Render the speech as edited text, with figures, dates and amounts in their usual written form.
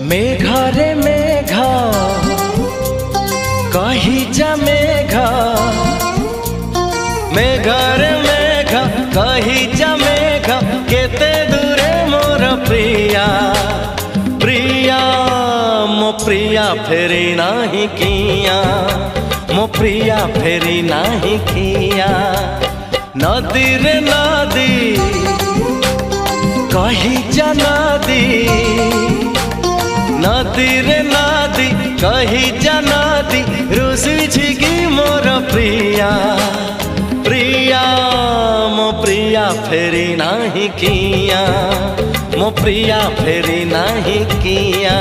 मेघरे मेघ कही जा मेघ, मेघरे मेघ कही जा मेघ, केते दूरे मोर प्रिया प्रिया मो प्रिया फेरी नाही किया, मो प्रिया फेरी नाही किया। नदी रे नदी कही जा नदी, नदी रे नदी कही जा नदी, रुसी की मोर प्रिया प्रिया मो प्रिया फेरी नाही किया, मो प्रिया फेरी नाही किया।